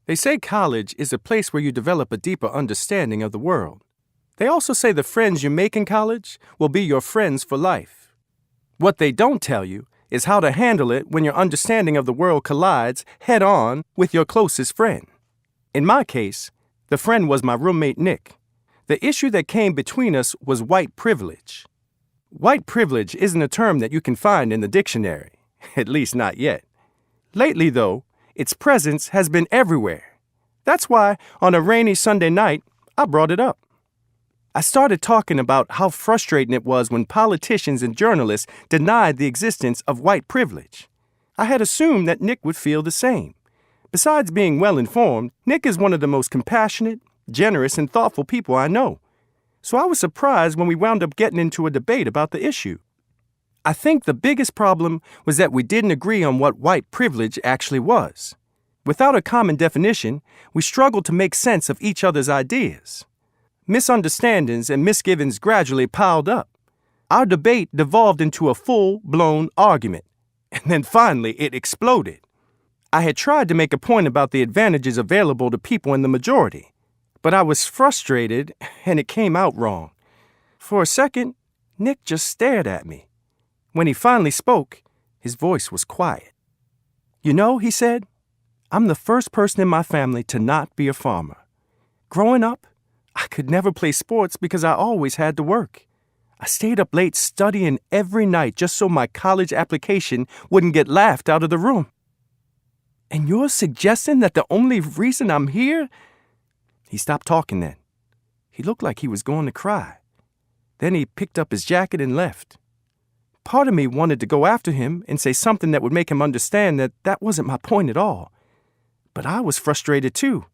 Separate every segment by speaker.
Speaker 1: They say college is a place where you develop a deeper understanding of the world. They also say the friends you make in college will be your friends for life. What they don't tell you is how to handle it when your understanding of the world collides head-on with your closest friend. In my case, the friend was my roommate Nick. The issue that came between us was white privilege. White privilege isn't a term that you can find in the dictionary, at least not yet. Lately, though, its presence has been everywhere. That's why, on a rainy Sunday night, I brought it up. I started talking about how frustrating it was when politicians and journalists denied the existence of white privilege. I had assumed that Nick would feel the same. Besides being well-informed, Nick is one of the most compassionate, generous, and thoughtful people I know. So I was surprised when we wound up getting into a debate about the issue. I think the biggest problem was that we didn't agree on what white privilege actually was. Without a common definition, we struggled to make sense of each other's ideas. Misunderstandings and misgivings gradually piled up. Our debate devolved into a full-blown argument, and then finally it exploded. I had tried to make a point about the advantages available to people in the majority, but I was frustrated and it came out wrong. For a second, Nick just stared at me. When he finally spoke, his voice was quiet. "You know," he said, "I'm the first person in my family to not be a farmer. Growing up, I could never play sports because I always had to work. I stayed up late studying every night just so my college application wouldn't get laughed out of the room. And you're suggesting that the only reason I'm here?" He stopped talking then. He looked like he was going to cry. Then he picked up his jacket and left. Part of me wanted to go after him and say something that would make him understand that that wasn't my point at all. But I was frustrated too.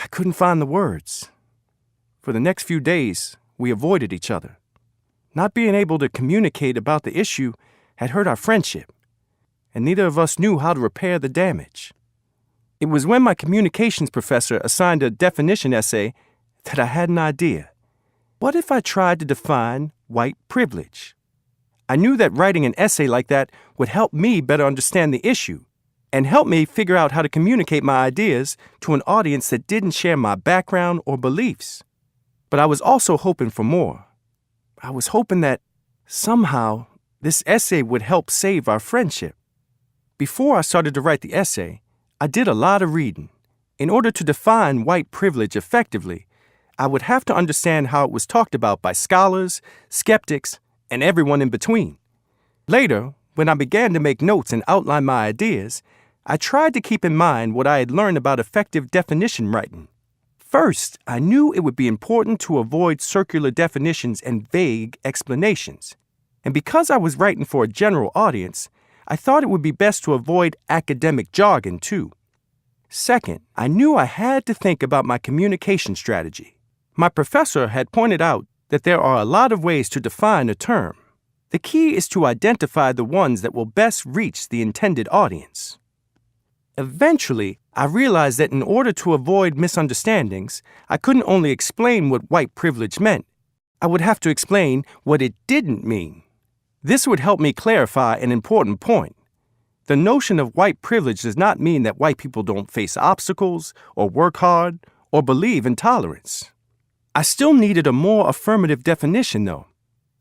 Speaker 1: I couldn't find the words. For the next few days, we avoided each other. Not being able to communicate about the issue had hurt our friendship, and neither of us knew how to repair the damage. It was when my communications professor assigned a definition essay that I had an idea. What if I tried to define white privilege? I knew that writing an essay like that would help me better understand the issue and help me figure out how to communicate my ideas to an audience that didn't share my background or beliefs. But I was also hoping for more. I was hoping that, somehow, this essay would help save our friendship. Before I started to write the essay, I did a lot of reading. In order to define white privilege effectively, I would have to understand how it was talked about by scholars, skeptics, and everyone in between. Later, when I began to make notes and outline my ideas, I tried to keep in mind what I had learned about effective definition writing. First, I knew it would be important to avoid circular definitions and vague explanations. And because I was writing for a general audience, I thought it would be best to avoid academic jargon, too. Second, I knew I had to think about my communication strategy. My professor had pointed out that there are a lot of ways to define a term. The key is to identify the ones that will best reach the intended audience. Eventually, I realized that in order to avoid misunderstandings, I couldn't only explain what white privilege meant. I would have to explain what it didn't mean. This would help me clarify an important point. The notion of white privilege does not mean that white people don't face obstacles, or work hard, or believe in tolerance. I still needed a more affirmative definition, though.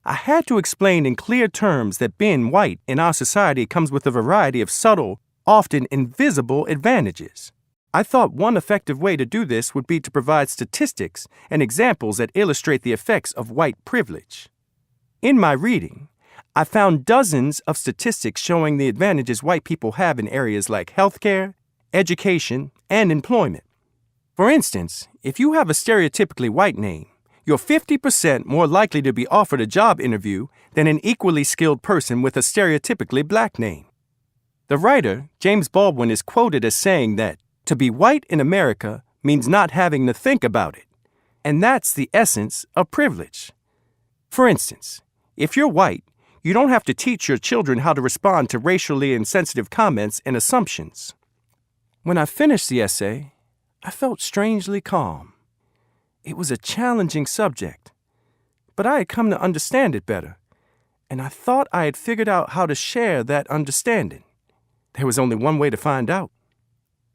Speaker 1: I had to explain in clear terms that being white in our society comes with a variety of subtle, often invisible advantages. I thought one effective way to do this would be to provide statistics and examples that illustrate the effects of white privilege. In my reading, I found dozens of statistics showing the advantages white people have in areas like healthcare, education, and employment. For instance, if you have a stereotypically white name, you're 50% more likely to be offered a job interview than an equally skilled person with a stereotypically black name. The writer, James Baldwin, is quoted as saying that to be white in America means not having to think about it. And that's the essence of privilege. For instance, if you're white, you don't have to teach your children how to respond to racially insensitive comments and assumptions. When I finished the essay, I felt strangely calm. It was a challenging subject, but I had come to understand it better, and I thought I had figured out how to share that understanding. There was only one way to find out.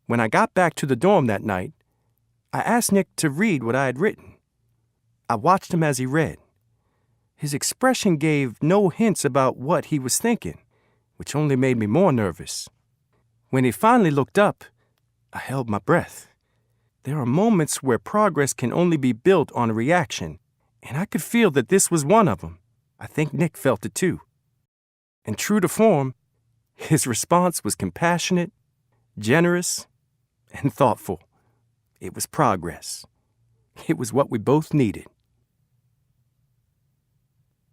Speaker 1: When I got back to the dorm that night, I asked Nick to read what I had written. I watched him as he read. His expression gave no hints about what he was thinking, which only made me more nervous. When he finally looked up, I held my breath. There are moments where progress can only be built on a reaction, and I could feel that this was one of them. I think Nick felt it too. And true to form, his response was compassionate, generous, and thoughtful. It was progress. It was what we both needed.